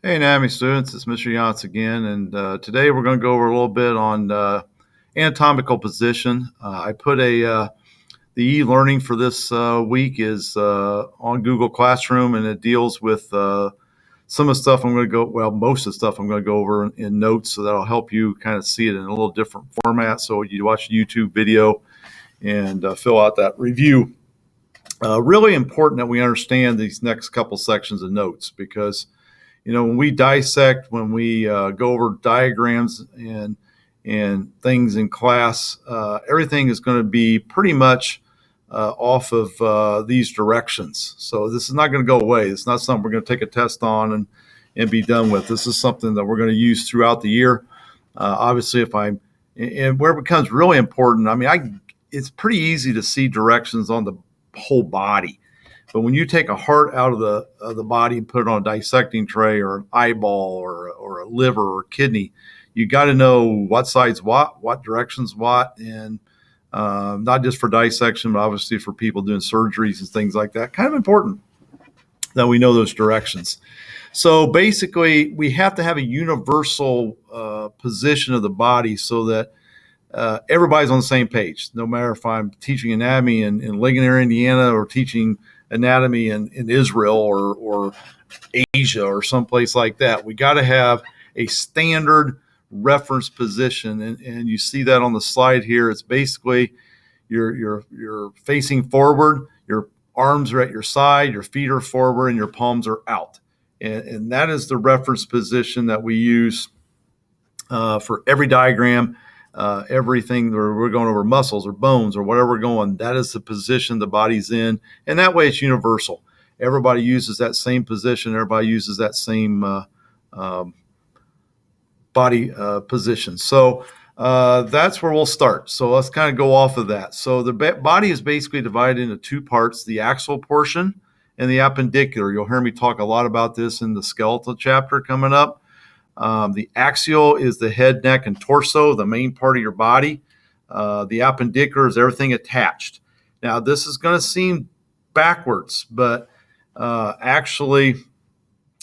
Hey, NAMI students, it's Mr. Yance again, and today we're going to go over a little bit on anatomical position. I put the e-learning for this week is on Google Classroom, and it deals with some of the stuff most of the stuff I'm going to go over in notes, so that'll help you kind of see it in a little different format. So you watch a YouTube video and fill out that review. Really important that we understand these next couple sections of notes because when we dissect, when we go over diagrams and things in class, everything is going to be pretty much off of these directions. So this is not going to go away. It's not something we're going to take a test on and be done with. This is something that we're going to use throughout the year. Obviously, and where it becomes really important, it's pretty easy to see directions on the whole body. But when you take a heart out of the body and put it on a dissecting tray or an eyeball or a liver or kidney, you got to know what side's what direction's what, and not just for dissection, but obviously for people doing surgeries and things like that. Kind of important that we know those directions. So basically, we have to have a universal position of the body so that everybody's on the same page. No matter if I'm teaching anatomy in Ligonier, Indiana, or teaching anatomy in Israel or Asia or someplace like that. We got to have a standard reference position, and you see that on the slide here. It's basically you're facing forward, your arms are at your side, your feet are forward, and your palms are out, and that is the reference position that we use for every diagram. Everything we're going over muscles or bones or whatever we're going, that is the position the body's in, and that way it's universal. Everybody uses that same position. Everybody uses that same body position. So that's where we'll start. So let's kind of go off of that. So the body is basically divided into two parts: the axial portion and the appendicular. You'll hear me talk a lot about this in the skeletal chapter coming up. The axial is the head, neck, and torso, the main part of your body. The appendicular is everything attached. Now, this is going to seem backwards, but actually,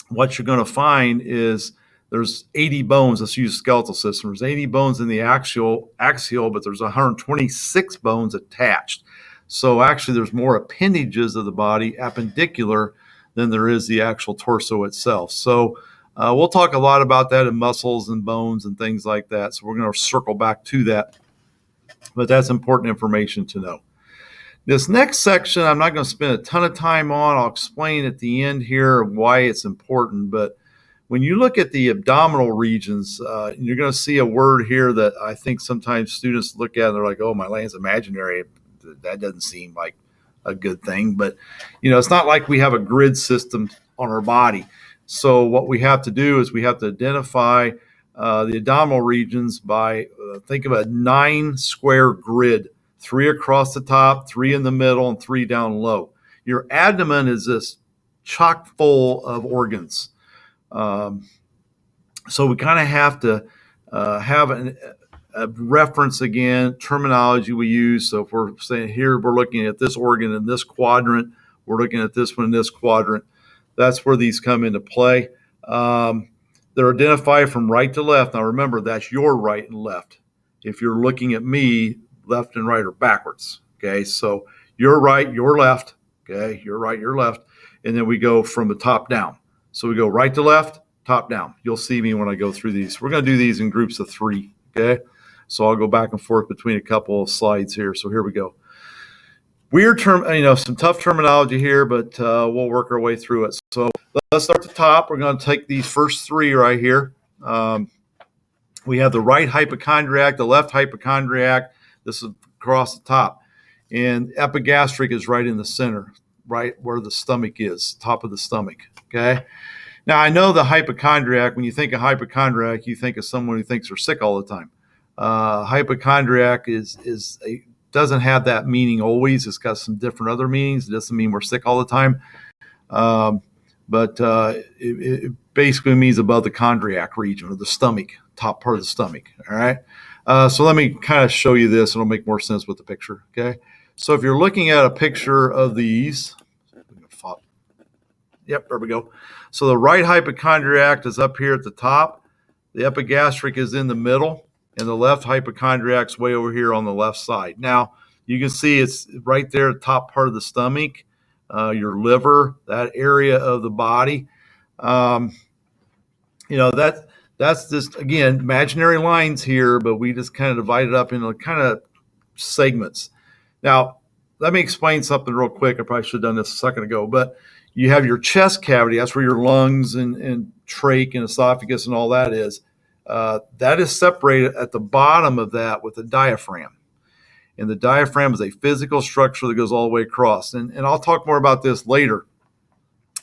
what you're going to find is there's 80 bones. Let's use skeletal system. There's 80 bones in the axial, but there's 126 bones attached. So actually, there's more appendages of the body, appendicular, than there is the actual torso itself. So we'll talk a lot about that in muscles and bones and things like that. So we're going to circle back to that. But that's important information to know. This next section, I'm not going to spend a ton of time on. I'll explain at the end here why it's important. But when you look at the abdominal regions, you're going to see a word here that I think sometimes students look at and they're like, oh, my land's imaginary. That doesn't seem like a good thing. But, it's not like we have a grid system on our body. So what we have to do is we have to identify the abdominal regions by think of a 9 square grid, 3 across the top, 3 in the middle, and 3 down low. Your abdomen is this chock full of organs. So we kind of have to have a reference again, terminology we use. So if we're saying here, we're looking at this organ in this quadrant, we're looking at this one in this quadrant. That's where these come into play. They're identified from right to left. Now remember, that's your right and left. If you're looking at me, left and right are backwards. Okay, so your right, your left. Okay, your right, your left. And then we go from the top down. So we go right to left, top down. You'll see me when I go through these. We're going to do these in groups of 3. Okay, so I'll go back and forth between a couple of slides here. So here we go. Weird term, some tough terminology here, but we'll work our way through it. So let's start at the top. We're going to take these first 3 right here. We have the right hypochondriac, the left hypochondriac. This is across the top. And epigastric is right in the center, right where the stomach is, top of the stomach. Okay. Now, I know the hypochondriac, when you think of hypochondriac, you think of someone who thinks they're sick all the time. Hypochondriac doesn't have that meaning always. It's got some different other meanings. It doesn't mean we're sick all the time. But it basically means above the chondriac region, or the stomach, top part of the stomach. All right. So let me kind of show you this. It'll make more sense with the picture. Okay. So if you're looking at a picture of these, Yep, there we go. So the right hypochondriac is up here at the top. The epigastric is in the middle, and the left hypochondriac's way over here on the left side. Now, you can see it's right there, top part of the stomach, your liver, that area of the body. That's just, again, imaginary lines here, but we just kind of divide it up into kind of segments. Now, let me explain something real quick. I probably should have done this a second ago, but you have your chest cavity. That's where your lungs and trach and esophagus and all that is. That is separated at the bottom of that with the diaphragm. And the diaphragm is a physical structure that goes all the way across. And I'll talk more about this later.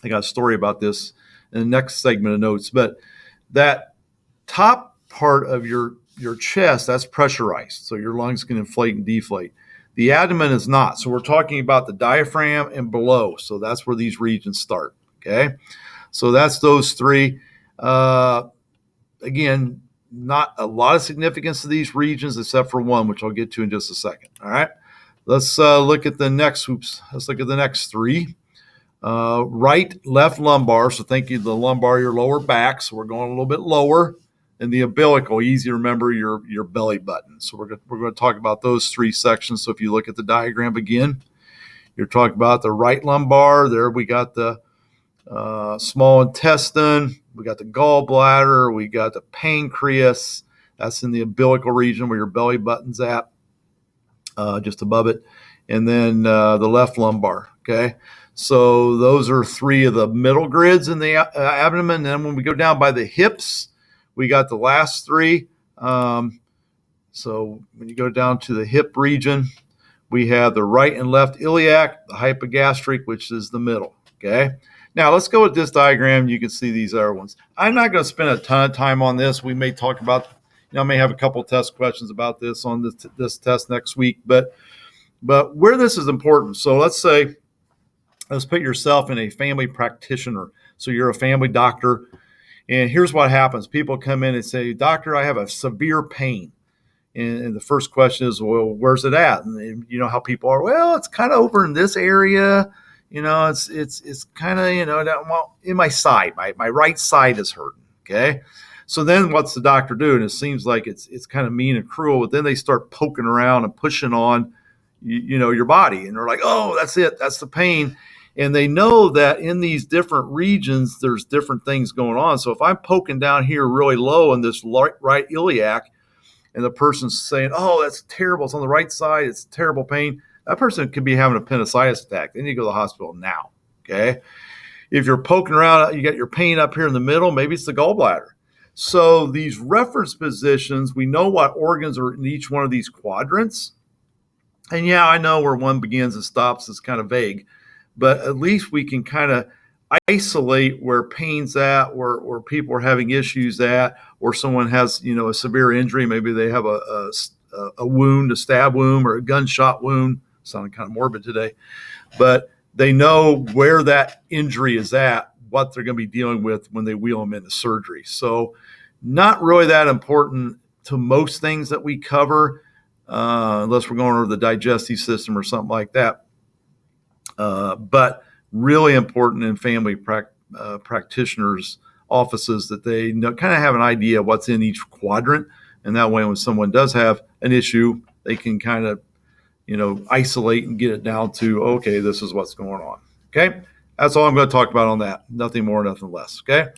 I got a story about this in the next segment of notes. But that top part of your chest, that's pressurized. So your lungs can inflate and deflate. The abdomen is not. So we're talking about the diaphragm and below. So that's where these regions start. Okay. So that's those three. Again, not a lot of significance to these regions except for one, which I'll get to in just a second. All right. Let's look at the next. Let's look at the next three. Right, left lumbar. So think of the lumbar, your lower back. So we're going a little bit lower. And the umbilical, easy to remember, your belly button. So we're going to talk about those three sections. So if you look at the diagram again, you're talking about the right lumbar. There we got the small intestine. We got the gallbladder. We got the pancreas. That's in the umbilical region where your belly button's at, just above it. And then the left lumbar, okay? So those are three of the middle grids in the abdomen. And then when we go down by the hips, we got the last three. So when you go down to the hip region, we have the right and left iliac, the hypogastric, which is the middle, okay? Now, let's go with this diagram. You can see these other ones. I'm not going to spend a ton of time on this. We may talk about, I may have a couple test questions about this on this test next week, but where this is important. So let's put yourself in a family practitioner. So you're a family doctor. And here's what happens. People come in and say, doctor, I have a severe pain. And the first question is, well, where's it at? And you know how people are, well, it's kind of over in this area. It's kind of, in my side, my right side is hurting. Okay. So then what's the doctor do? And it seems like it's kind of mean and cruel, but then they start poking around and pushing on, your body. And they're like, oh, that's it. That's the pain. And they know that in these different regions, there's different things going on. So if I'm poking down here really low in this right iliac, and the person's saying, oh, that's terrible, it's on the right side, it's terrible pain, that person could be having a appendicitis attack. They need to go to the hospital now, okay? If you're poking around, you got your pain up here in the middle, maybe it's the gallbladder. So these reference positions, we know what organs are in each one of these quadrants. And yeah, I know where one begins and stops is kind of vague, but at least we can kind of isolate where pain's at, where people are having issues at, or someone has, a severe injury. Maybe they have a wound, a stab wound or a gunshot wound. Sounding kind of morbid today, but they know where that injury is at, what they're going to be dealing with when they wheel them into surgery. So not really that important to most things that we cover, unless we're going over the digestive system or something like that. But really important in family practitioners' offices that they kind of have an idea of what's in each quadrant. And that way, when someone does have an issue, they can kind of, isolate and get it down to, okay, this is what's going on. Okay. That's all I'm going to talk about on that. Nothing more, nothing less. Okay.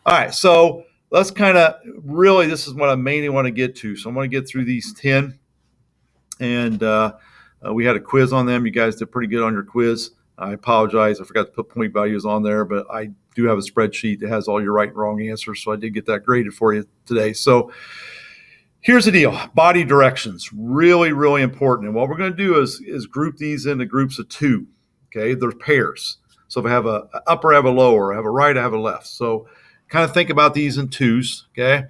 All right. So let's kind of this is what I mainly want to get to. So I'm going to get through these 10. And we had a quiz on them. You guys did pretty good on your quiz. I apologize. I forgot to put point values on there, but I do have a spreadsheet that has all your right and wrong answers. So I did get that graded for you today. So here's the deal. Body directions, really, really important. And what we're going to do is group these into groups of two. Okay. They're pairs. So if I have a upper, I have a lower, I have a right, I have a left. So kind of think about these in twos. Okay.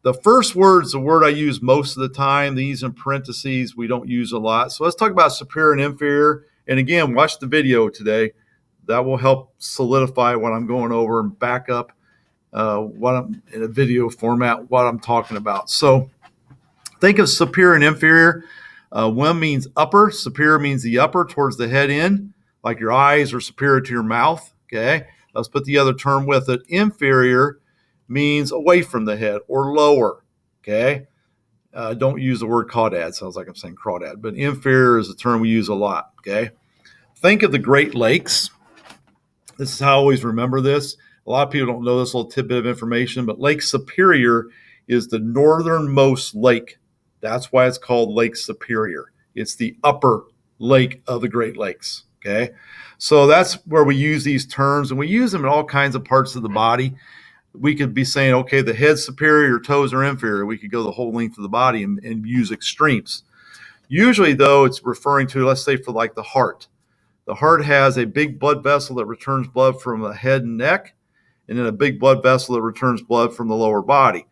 The first word is the word I use most of the time. These in parentheses, we don't use a lot. So let's talk about superior and inferior. And again, watch the video today. That will help solidify what I'm going over and back up what I'm in a video format, what I'm talking about. So think of superior and inferior. One means upper. Superior means the upper towards the head end, like your eyes are superior to your mouth. Okay. Let's put the other term with it. Inferior means away from the head or lower, okay? Don't use the word caudad. Sounds like I'm saying crawdad, but inferior is a term we use a lot, okay? Think of the Great Lakes. This is how I always remember this. A lot of people don't know this little tidbit of information, but Lake Superior is the northernmost lake. That's why it's called Lake Superior. It's the upper lake of the Great Lakes, okay? So that's where we use these terms, and we use them in all kinds of parts of the body. We could be saying, okay, the head's superior, your toes are inferior. We could go the whole length of the body and use extremes. Usually, though, it's referring to, let's say, for like the heart. The heart has a big blood vessel that returns blood from the head and neck, and then a big blood vessel that returns blood from the lower body.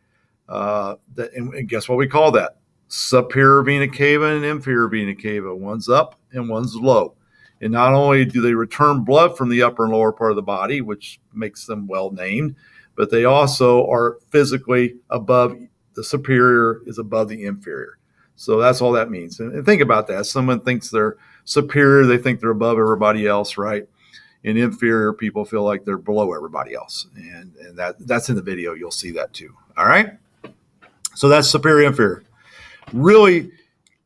And guess what we call that? Superior vena cava and inferior vena cava. One's up and one's low. And not only do they return blood from the upper and lower part of the body, which makes them well named, but they also are physically above. The superior is above the inferior. So that's all that means. And think about that. Someone thinks they're superior, they think they're above everybody else, right? And inferior people feel like they're below everybody else. And that's in the video. You'll see that too. All right? So that's superior, inferior. Really,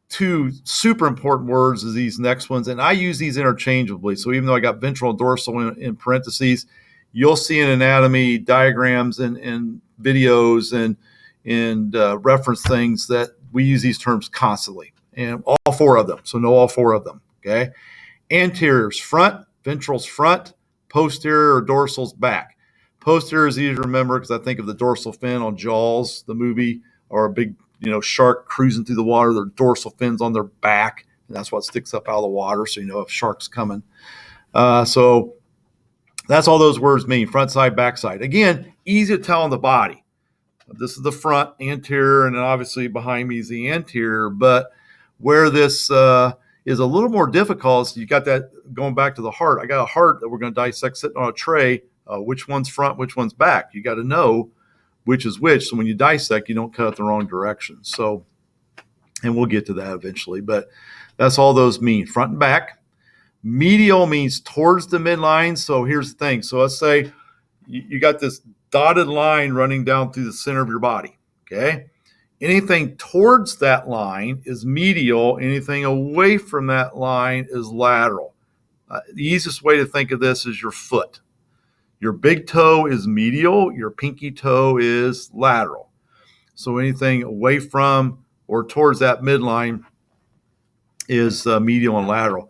two super important words is these next ones. And I use these interchangeably. So even though I got ventral and dorsal in parentheses, you'll see in anatomy diagrams and videos and reference things that we use these terms constantly. And all four of them. So know all four of them. Okay? Anterior's front, ventral's front, posterior or dorsal's back. Posterior is easy to remember because I think of the dorsal fin on Jaws, the movie, or a big shark cruising through the water. Their dorsal fins on their back, and that's what sticks up out of the water, so you know if shark's coming. So that's all those words mean: front side, back side. Again, easy to tell on the body. This is the front, anterior, and then obviously behind me is the anterior. But where this is a little more difficult, so you got that going back to the heart. I got a heart that we're going to dissect sitting on a tray. Which one's front, which one's back? You got to know which is which. So when you dissect, you don't cut it the wrong direction. So, and we'll get to that eventually, but that's all those mean: front and back. Medial means towards the midline. So here's the thing. So let's say you got this dotted line running down through the center of your body. Okay. Anything towards that line is medial. Anything away from that line is lateral. The easiest way to think of this is your foot. Your big toe is medial. Your pinky toe is lateral. So anything away from or towards that midline is medial and lateral.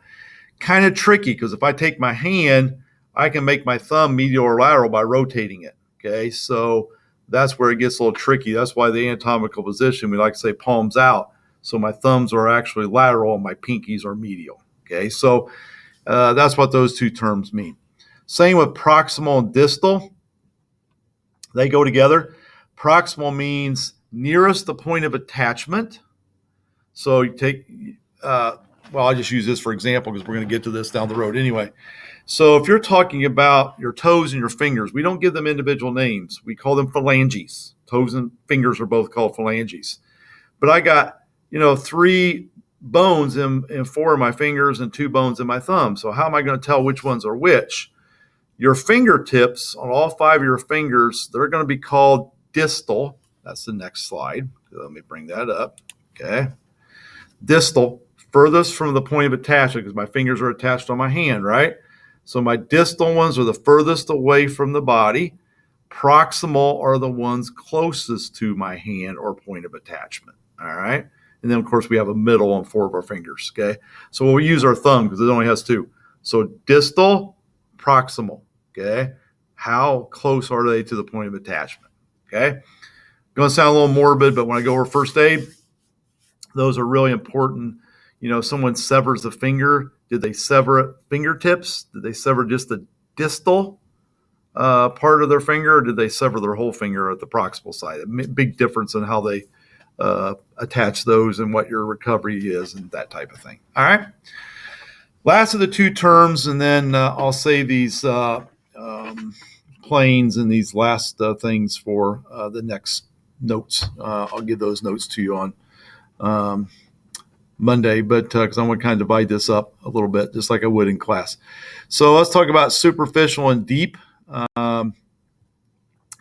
Kind of tricky because if I take my hand, I can make my thumb medial or lateral by rotating it. Okay, so that's where it gets a little tricky. That's why the anatomical position, we like to say palms out. So my thumbs are actually lateral and my pinkies are medial. Okay, so that's what those two terms mean. Same with proximal and distal. They go together. Proximal means nearest the point of attachment. So you take, I'll just use this for example because we're going to get to this down the road anyway. So if you're talking about your toes and your fingers, we don't give them individual names. We call them phalanges. Toes and fingers are both called phalanges. But I got, 3 bones in 4 of my fingers and 2 bones in my thumb. So how am I going to tell which ones are which? Your fingertips on all 5 of your fingers, they're going to be called distal. That's the next slide. Let me bring that up. Okay. Distal, furthest from the point of attachment because my fingers are attached on my hand, right? So my distal ones are the furthest away from the body. Proximal are the ones closest to my hand or point of attachment. All right. And then, of course, we have a middle on 4 of our fingers. Okay. So we'll use our thumb because it only has 2. So distal, proximal. Okay. How close are they to the point of attachment? Okay. Going to sound a little morbid, but when I go over first aid, those are really important. Someone severs the finger. Did they sever fingertips? Did they sever just the distal part of their finger, or did they sever their whole finger at the proximal side? A big difference in how they attach those and what your recovery is and that type of thing. All right. Last of the 2 terms, and then I'll say these planes and these last things for the next notes. I'll give those notes to you on Monday, but because I want to kind of divide this up a little bit, just like I would in class. So let's talk about superficial and deep. Um,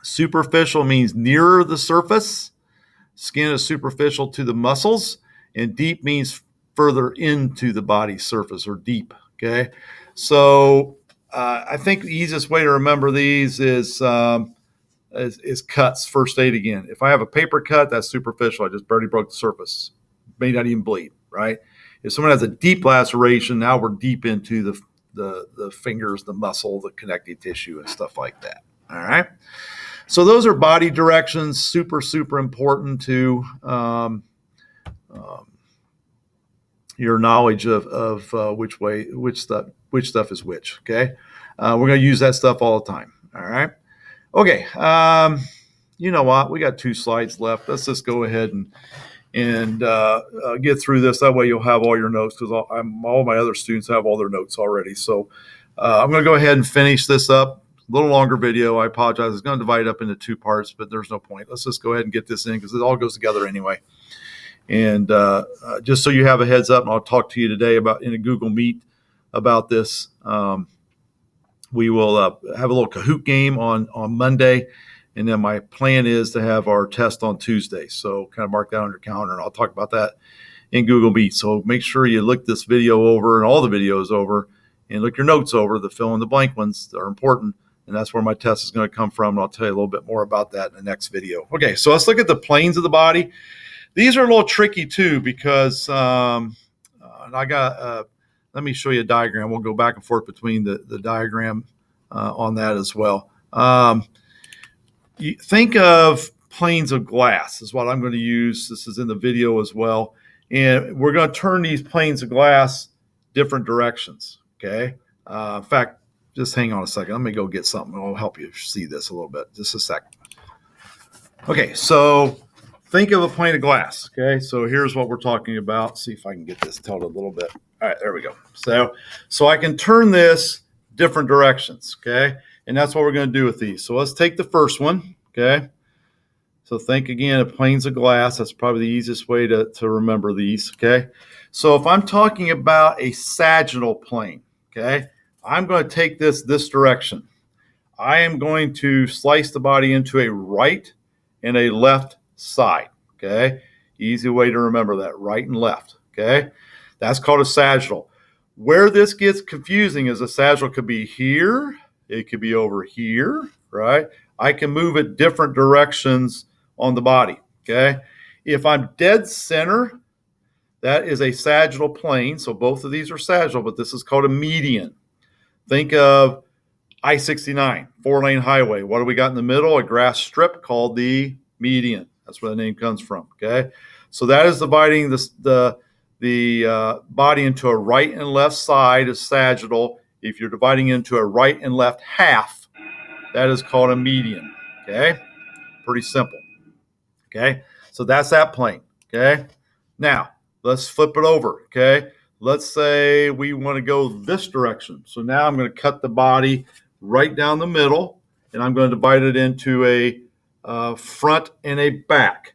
Superficial means nearer the surface. Skin is superficial to the muscles, and deep means further into the body surface or deep. Okay, so I think the easiest way to remember these is cuts. First aid again. If I have a paper cut, that's superficial. I just barely broke the surface. May not even bleed. Right. If someone has a deep laceration, now we're deep into the fingers, the muscle, the connective tissue, and stuff like that. All right. So those are body directions, super important to your knowledge of which stuff is which. Okay, we're going to use that stuff all the time. All right. Okay. You know what? We got 2 slides left. Let's just go ahead and get through this. That way you'll have all your notes, because all my other students have all their notes already. So I'm going to go ahead and finish this up. A little longer video. I apologize. It's going to divide up into 2 parts, but there's no point. Let's just go ahead and get this in, because it all goes together anyway. And just so you have a heads up, and I'll talk to you today in a Google Meet about this. We will have a little Kahoot game on Monday, and then my plan is to have our test on Tuesday. So kind of mark that on your calendar, and I'll talk about that in Google Meet. So make sure you look this video over and all the videos over, and look your notes over. The fill in the blank ones are important. And that's where my test is going to come from. And I'll tell you a little bit more about that in the next video. Okay, so let's look at the planes of the body. These are a little tricky too, because and I got, let me show you a diagram. We'll go back and forth between the diagram on that as well. You think of planes of glass is what I'm going to use. This is in the video as well. And we're going to turn these planes of glass different directions, okay? In fact, just hang on a second. Let me go get something. I'll help you see this a little bit. Just a second. Okay, so think of a plane of glass. Okay, so here's what we're talking about. See if I can get this tilted a little bit. All right, there we go. So I can turn this different directions. Okay, and that's what we're going to do with these. So let's take the first one. Okay, so think again of planes of glass. That's probably the easiest way to remember these. Okay, so if I'm talking about a sagittal plane, okay, I'm going to take this direction. I am going to slice the body into a right and a left side. Okay, easy way to remember that, right and left. Okay, that's called a sagittal. Where this gets confusing is a sagittal could be here, it could be over here, right? I can move it different directions on the body. Okay, if I'm dead center, that is a sagittal plane. So both of these are sagittal, but this is called a median. Think of I-69, 4-lane highway. What do we got in the middle? A grass strip called the median. That's where the name comes from. Okay, so that is dividing the body into a right and left side is sagittal. If you're dividing into a right and left half, that is called a median. Okay, pretty simple. Okay, so that's that plane. Okay, now let's flip it over. Okay, let's say we want to go this direction. So now I'm going to cut the body right down the middle, and I'm going to divide it into a front and a back,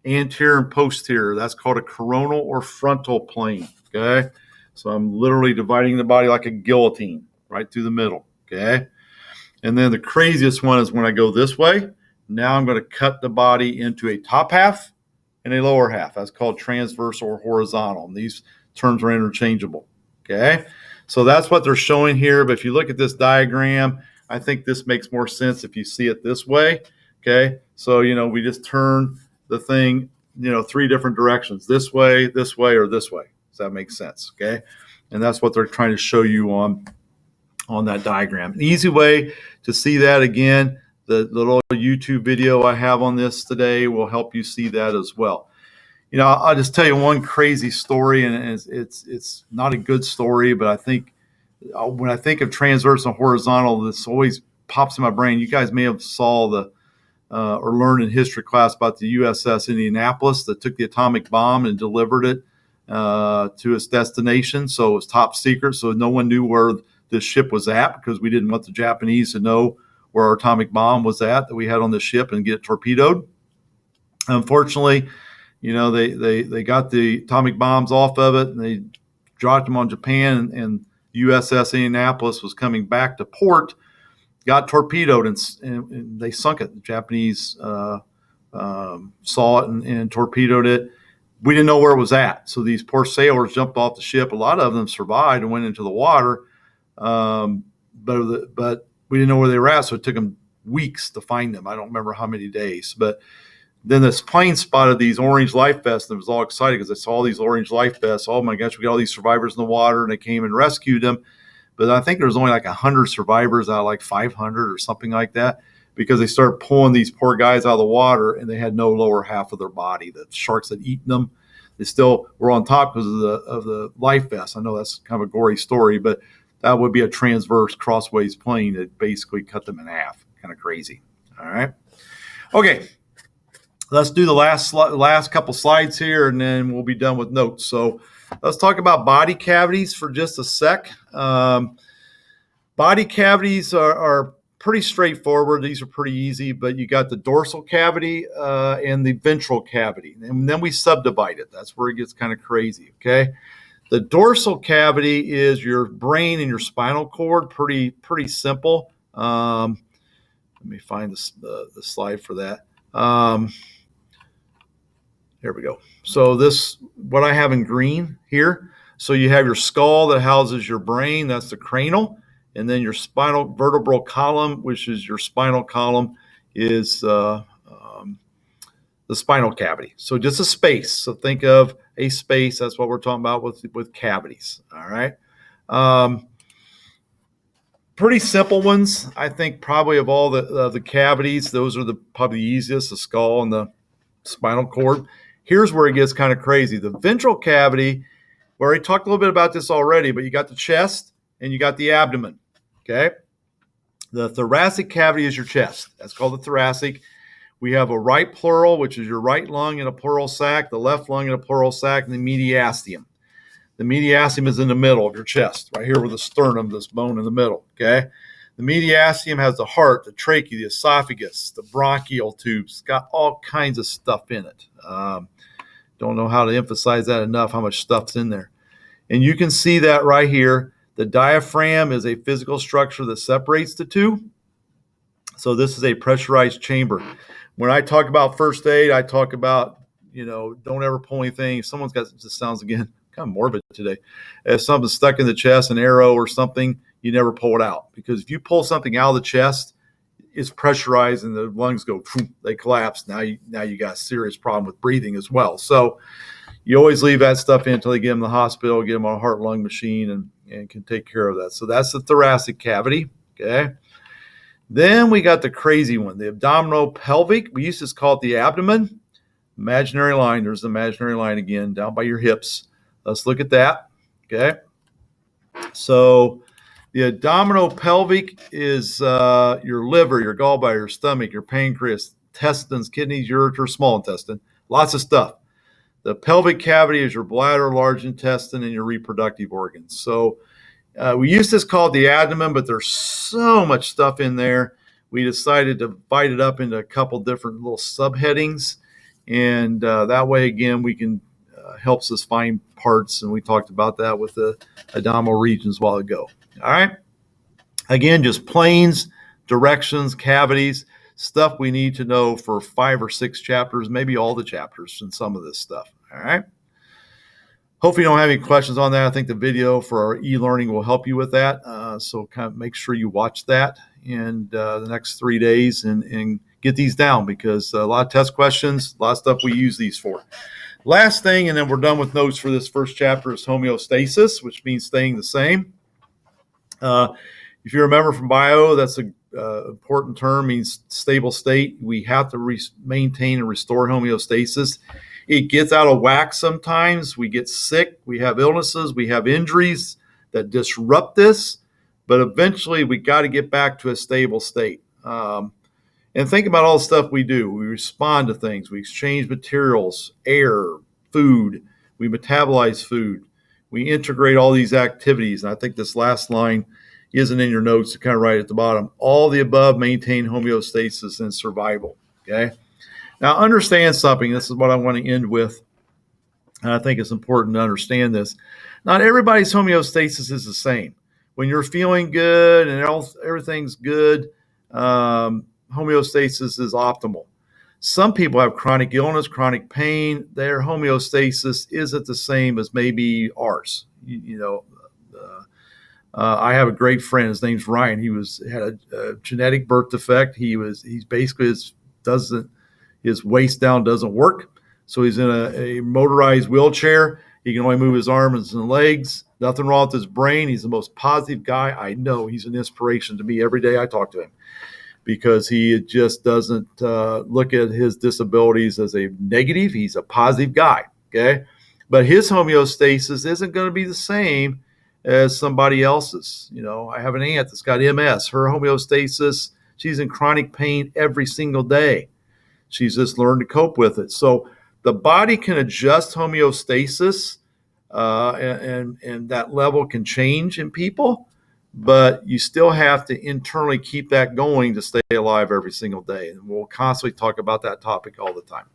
anterior and posterior. That's called a coronal or frontal plane. Okay, so I'm literally dividing the body like a guillotine right through the middle. Okay, and then the craziest one is when I go this way. Now I'm going to cut the body into a top half and a lower half. That's called transverse or horizontal. And these terms are interchangeable. Okay, so that's what they're showing here. But if you look at this diagram, I think this makes more sense if you see it this way. Okay, so we just turn the thing 3 different directions: this way, or this way. Does that make sense? Okay, and that's what they're trying to show you on that diagram. An easy way to see that, again, the little YouTube video I have on this today will help you see that as well. I'll just tell you one crazy story, and it's not a good story, but I think when I think of transverse and horizontal, this always pops in my brain. You guys may have saw or learned in history class about the USS Indianapolis that took the atomic bomb and delivered it to its destination. So it was top secret, so no one knew where this ship was at, because we didn't want the Japanese to know where our atomic bomb was at that we had on the ship and get it torpedoed. Unfortunately, they got the atomic bombs off of it, and they dropped them on Japan, and USS Indianapolis was coming back to port, got torpedoed and they sunk it. The Japanese saw it and torpedoed it. We didn't know where it was at. So these poor sailors jumped off the ship. A lot of them survived and went into the water. But we didn't know where they were at. So it took them weeks to find them. I don't remember how many days, but then this plane spotted these orange life vests and it was all excited because they saw these orange life vests. Oh my gosh, we got all these survivors in the water, and they came and rescued them. But I think there was only like 100 survivors out of like 500 or something like that, because they started pulling these poor guys out of the water and they had no lower half of their body. The sharks had eaten them. They still were on top because of the life vest. I know that's kind of a gory story, but that would be a transverse crossways plane that basically cut them in half. Kind of crazy. All right. Okay. Let's do the last couple slides here, and then we'll be done with notes. So let's talk about body cavities for just a sec. Body cavities are pretty straightforward. These are pretty easy, but you got the dorsal cavity and the ventral cavity, and then we subdivide it. That's where it gets kind of crazy, okay? The dorsal cavity is your brain and your spinal cord. Pretty simple. Let me find the slide for that. There we go. So this, what I have in green here. So you have your skull that houses your brain. That's the cranial. And then your spinal vertebral column, which is your spinal column, is the spinal cavity. So just a space. So think of a space. That's what we're talking about with cavities. All right. Pretty simple ones. I think probably of all the cavities, those are probably the easiest, the skull and the spinal cord. Here's where it gets kind of crazy. The ventral cavity, we already talked a little bit about this already, but you got the chest and you got the abdomen, okay? The thoracic cavity is your chest. That's called the thoracic. We have a right pleural, which is your right lung in a pleural sac, the left lung in a pleural sac, and the mediastinum. The mediastinum is in the middle of your chest, right here with the sternum, this bone in the middle, okay? The mediastinum has the heart, the trachea, the esophagus, the bronchial tubes. It's got all kinds of stuff in it. Don't know how to emphasize that enough, how much stuff's in there. And you can see that right here. The diaphragm is a physical structure that separates the two. So this is a pressurized chamber. When I talk about first aid, I talk about, don't ever pull anything. If someone's got, this sounds again kind of morbid today. If something's stuck in the chest, an arrow or something, you never pull it out. Because if you pull something out of the chest, it's pressurized and the lungs go, they collapse. Now you got a serious problem with breathing as well. So you always leave that stuff in until they get them to the hospital, get them on a heart-lung machine and can take care of that. So that's the thoracic cavity, okay? Then we got the crazy one, the abdominopelvic. We used to call it the abdomen. Imaginary line, there's the imaginary line again, down by your hips. Let's look at that, okay? So the abdominopelvic is your liver, your gallbladder, your stomach, your pancreas, intestines, kidneys, ureter, small intestine, lots of stuff. The pelvic cavity is your bladder, large intestine, and your reproductive organs. So we used to call it the abdomen, but there's so much stuff in there. We decided to divide it up into a couple different little subheadings. And that way, again, we can helps us find parts. And we talked about that with the abdominal regions a while ago. All right. Again, just planes, directions, cavities, stuff we need to know for 5 or 6 chapters, maybe all the chapters in some of this stuff. All right. Hopefully you don't have any questions on that. I think the video for our e-learning will help you with that. So kind of make sure you watch that in the next 3 days and get these down, because a lot of test questions, a lot of stuff we use these for. Last thing, and then we're done with notes for this first chapter, is homeostasis, which means staying the same. If you remember from bio, that's an important term, means stable state. We have to maintain and restore homeostasis. It gets out of whack sometimes. We get sick. We have illnesses. We have injuries that disrupt this. But eventually, we got to get back to a stable state. And think about all the stuff we do. We respond to things. We exchange materials, air, food. We metabolize food. We integrate all these activities. And I think this last line isn't in your notes, kind of right at the bottom. All the above maintain homeostasis and survival. Okay. Now, understand something. This is what I want to end with. And I think it's important to understand this. Not everybody's homeostasis is the same. When you're feeling good and everything's good, homeostasis is optimal. Some people have chronic illness, chronic pain. Their homeostasis isn't the same as maybe ours. I have a great friend. His name's Ryan. Had a genetic birth defect. He's basically his waist down doesn't work, so he's in a motorized wheelchair. He can only move his arms and legs. Nothing wrong with his brain. He's the most positive guy I know. He's an inspiration to me every day I talk to him, because he just doesn't look at his disabilities as a negative. He's a positive guy, okay? But his homeostasis isn't going to be the same as somebody else's. I have an aunt that's got MS. Her homeostasis, she's in chronic pain every single day. She's just learned to cope with it. So the body can adjust homeostasis, and that level can change in people, but you still have to internally keep that going to stay alive every single day. And we'll constantly talk about that topic all the time.